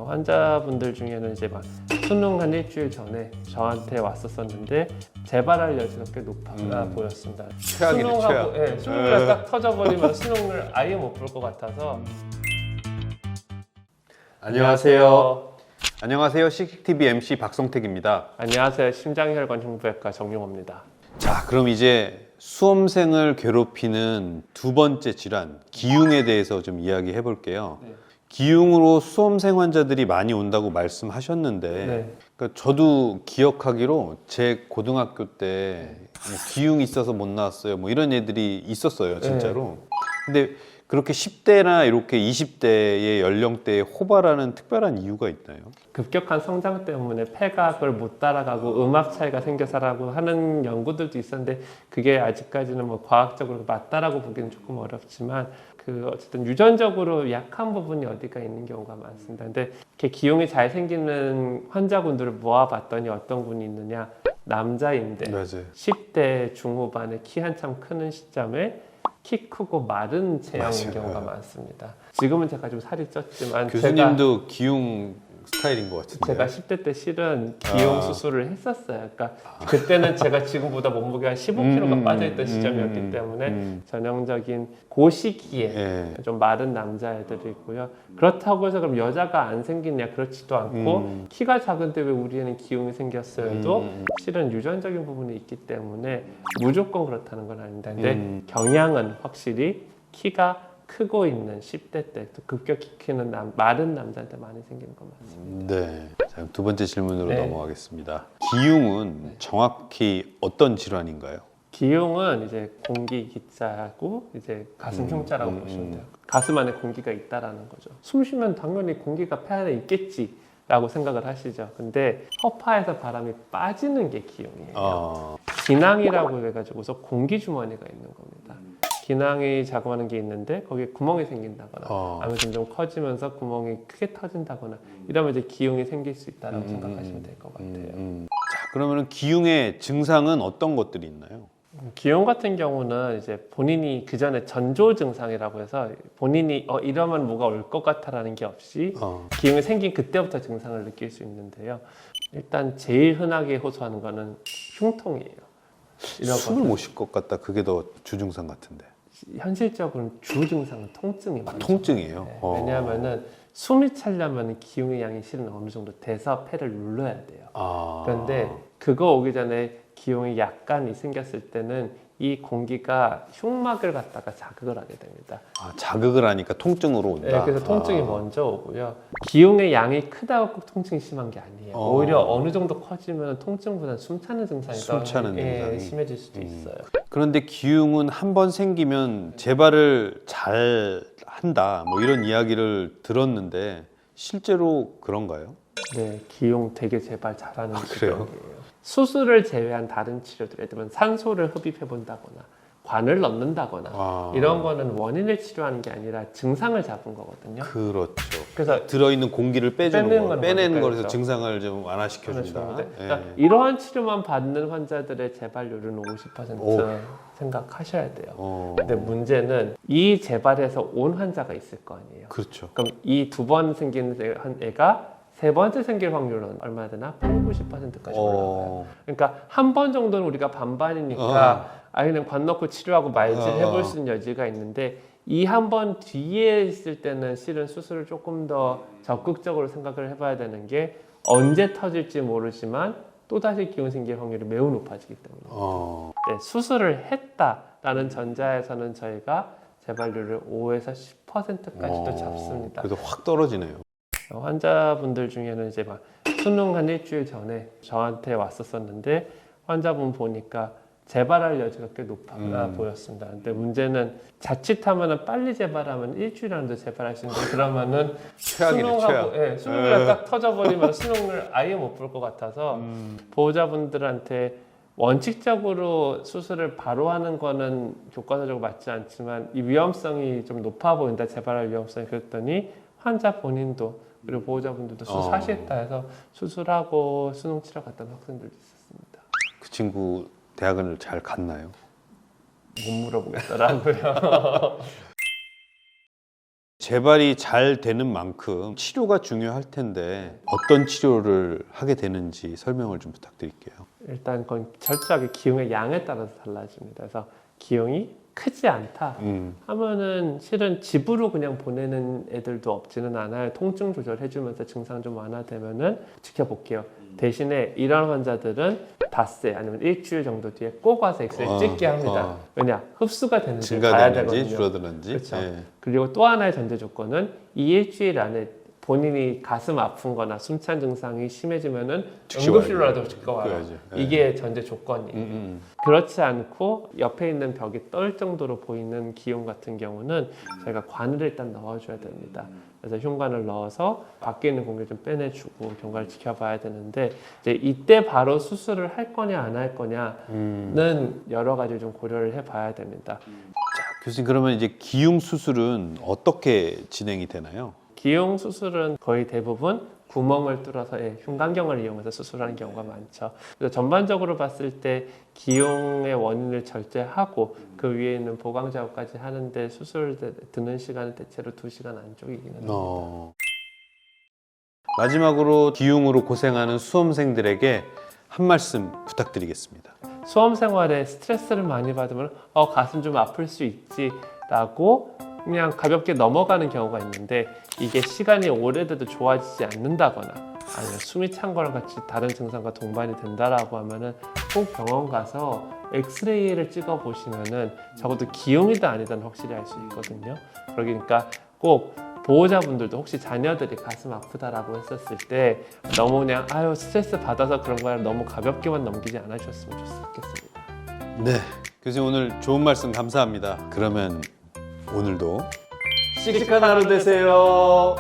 환자분들 중에는 이제 막 수능 한 일주일 전에 저한테 왔었었는데 재발할 여지가 꽤 높아 보였습니다. 최악이네, 수능하고 최악. 수능을 딱 터져버리면 수능을 아예 못 볼 것 같아서. 안녕하세요. 씩씩TV MC 박성택입니다. 안녕하세요. 심장혈관 흉부외과 정용호입니다. 자, 그럼 이제 수험생을 괴롭히는 두 번째 질환, 기흉에 대해서 좀 이야기해 볼게요. 네. 기흉으로 수험생 환자들이 많이 온다고 말씀하셨는데, 네. 그러니까 저도 기억하기로 제 고등학교 때 뭐 기흉 있어서 못 나왔어요. 뭐 이런 애들이 있었어요, 진짜로. 근데 그렇게 10대나 이렇게 20대의 연령대에 호발하는 특별한 이유가 있나요? 급격한 성장 때문에 폐가 그걸 못 따라가고 음압 차이가 생겨서라고 하는 연구들도 있었는데 그게 아직까지는 뭐 과학적으로 맞다라고 보기는 조금 어렵지만 어쨌든 유전적으로 약한 부분이 어디가 있는 경우가 많습니다. 근데 이렇게 기흉이 잘 생기는 환자분들을 모아봤더니 어떤 분이 있느냐, 남자인데 맞아요. 10대 중후반에 키 한참 크는 시점에 키 크고 마른 체형인 맞아요. 경우가 많습니다. 지금은 제가 좀 살이 쪘지만 교수님도 기흉 스타일인 것 같은데. 제가 10대 때 실은 기흉 수술을 했었어요. 그러니까 그때는 제가 지금보다 몸무게가 한 15kg가 빠져있던 시점이었기 때문에 전형적인 그 시기에 좀 마른 남자애들이 있고요. 그렇다고 해서 그럼 여자가 안 생기냐, 그렇지도 않고 키가 작은데 왜 우리에는 기흉이 생겼어요도 실은 유전적인 부분이 있기 때문에 무조건 그렇다는 건 아닙니다. 근데 경향은 확실히 키가 크고 있는 10대 때 또 급격히 키는 마른 남자한테 많이 생기는 것 같습니다. 네. 자, 두 번째 질문으로 네. 넘어가겠습니다. 기흉은 정확히 어떤 질환인가요? 기흉은 이제 공기 기자고 이제 가슴 흉자라고 보시면 돼요. 가슴 안에 공기가 있다라는 거죠. 숨 쉬면 당연히 공기가 폐 안에 있겠지라고 생각을 하시죠. 근데 허파에서 바람이 빠지는 게 기흉이에요. 기낭이라고 해가지고서 공기 주머니가 있는 겁니다. 기낭이 자금하는 게 있는데 거기에 구멍이 생긴다거나 아니면 점점 커지면서 구멍이 크게 터진다거나 이러면 이제 기흉이 생길 수 있다고 생각하시면 될 것 같아요. 자, 그러면 기흉의 증상은 어떤 것들이 있나요? 기흉 같은 경우는 이제 본인이 그 전에 전조 증상이라고 해서 본인이 이러면 뭐가 올 것 같아라는 게 없이 기흉이 생긴 그때부터 증상을 느낄 수 있는데요. 일단 제일 흔하게 호소하는 거는 흉통이에요. 숨을 못 쉴 것 같다. 그게 더 주증상 같은데. 현실적으로는 주 증상은 통증이 많죠. 통증이에요? 네, 왜냐하면은 숨이 차려면 기흉의 양이 실은 어느 정도 돼서 폐를 눌러야 돼요. 그런데 그거 오기 전에 기흉이 약간이 생겼을 때는 이 공기가 흉막을 갖다가 자극을 하게 됩니다. 자극을 하니까 통증으로 온다. 네, 그래서 통증이 먼저 오고요. 기흉의 양이 크다고 꼭 통증이 심한 게 아니에요. 오히려 어느 정도 커지면 통증보다는 숨차는 증상이 증상이 심해질 수도 있어요. 그런데 기흉은 한 번 생기면 재발을 잘 한다. 뭐 이런 이야기를 들었는데 실제로 그런가요? 네, 기흉 되게 재발 잘하는 그래요? 지역이에요. 수술을 제외한 다른 치료들, 예를 들면 산소를 흡입해 본다거나 관을 넣는다거나 이런 거는 원인을 치료하는 게 아니라 증상을 잡은 거거든요. 그렇죠. 그래서 들어있는 공기를 빼주는 거, 빼내는 거에서 그렇죠. 증상을 좀 완화시켜준다. 그러니까 이러한 치료만 받는 환자들의 재발률은 50% 생각하셔야 돼요. 근데 문제는 이 재발에서 온 환자가 있을 거 아니에요. 그렇죠. 그럼 이 두 번 생긴 애가 세 번째 생길 확률은 얼마나 되나? 80~90%까지 올라가요. 그러니까 한 번 정도는 우리가 반반이니까 그냥 관 넣고 치료하고 말지 해볼 수 있는 여지가 있는데 이 한 번 뒤에 있을 때는 실은 수술을 조금 더 적극적으로 생각을 해봐야 되는 게 언제 터질지 모르지만 또다시 기흉 생길 확률이 매우 높아지기 때문에 네, 수술을 했다라는 전자에서는 저희가 재발률을 5에서 10%까지도 잡습니다. 그래도 확 떨어지네요. 환자분들 중에는 이제 막 수능 한 일주일 전에 저한테 왔었었는데 환자분 보니까 재발할 여지가 꽤 높아 보였습니다. 근데 문제는 자칫하면 빨리 재발하면 일주일 안에도 재발할 수 있는데 그러면은 최악이네, 최악. 수능을 딱 터져버리면 수능을 아예 못 볼 것 같아서 보호자분들한테 원칙적으로 수술을 바로 하는 거는 교과서적으로 맞지 않지만 이 위험성이 좀 높아 보인다, 재발할 위험성이. 그랬더니 환자 본인도 그리고 보호자분들도 수술하시겠다 해서 수술하고 수능 치러 갔던 학생들도 있었습니다. 그 친구 대학을 잘 갔나요? 못 물어보겠더라고요. 재발이 잘 되는 만큼 치료가 중요할 텐데 어떤 치료를 하게 되는지 설명을 좀 부탁드릴게요. 일단 그건 철저하게 기흉의 양에 따라서 달라집니다. 그래서 기흉이 크지 않다 하면은 실은 집으로 그냥 보내는 애들도 없지는 않아요. 통증 조절해주면서 증상 좀 완화되면은 지켜볼게요. 대신에 이런 환자들은 닷새 아니면 일주일 정도 뒤에 꼭 와서 엑스레이 찍게 합니다. 왜냐? 흡수가 되는지 봐야 증가되는지 되거든요. 줄어드는지. 그렇죠. 예. 그리고 또 하나의 전제 조건은 이 일주일 안에 본인이 가슴 아픈거나 숨찬 증상이 심해지면은 즉시 응급실로라도 와야죠. 직접 와요. 그래야죠. 예. 이게 전제 조건이에요. 그렇지 않고 옆에 있는 벽이 떨 정도로 보이는 기흉 같은 경우는 저희가 관을 일단 넣어줘야 됩니다. 그래서 흉관을 넣어서 밖에 있는 공기를 좀 빼내주고 경과를 지켜봐야 되는데 이제 이때 바로 수술을 할 거냐 안 할 거냐는 여러 가지 좀 고려를 해봐야 됩니다. 자, 교수님 그러면 이제 기흉 수술은 어떻게 진행이 되나요? 기흉 수술은 거의 대부분 구멍을 뚫어서 흉곽경을 이용해서 수술하는 경우가 많죠. 그래서 전반적으로 봤을 때 기흉의 원인을 절제하고 그 위에 있는 보강 작업까지 하는데 수술 드는 시간은 대체로 2시간 안쪽이기는 합니다. 마지막으로 기흉으로 고생하는 수험생들에게 한 말씀 부탁드리겠습니다. 수험 생활에 스트레스를 많이 받으면 가슴 좀 아플 수 있지라고 그냥 가볍게 넘어가는 경우가 있는데 이게 시간이 오래돼도 좋아지지 않는다거나 아니면 숨이 찬 거랑 같이 다른 증상과 동반이 된다라고 하면은 꼭 병원 가서 엑스레이를 찍어 보시면은 적어도 기흉이다 아니다는 확실히 알 수 있거든요. 그러니까 꼭 보호자분들도 혹시 자녀들이 가슴 아프다라고 했었을 때 너무 그냥 스트레스 받아서 그런 거야 너무 가볍게만 넘기지 않으셨으면 좋겠습니다. 네, 교수님 오늘 좋은 말씀 감사합니다. 그러면 오늘도 씩씩한 하루 되세요.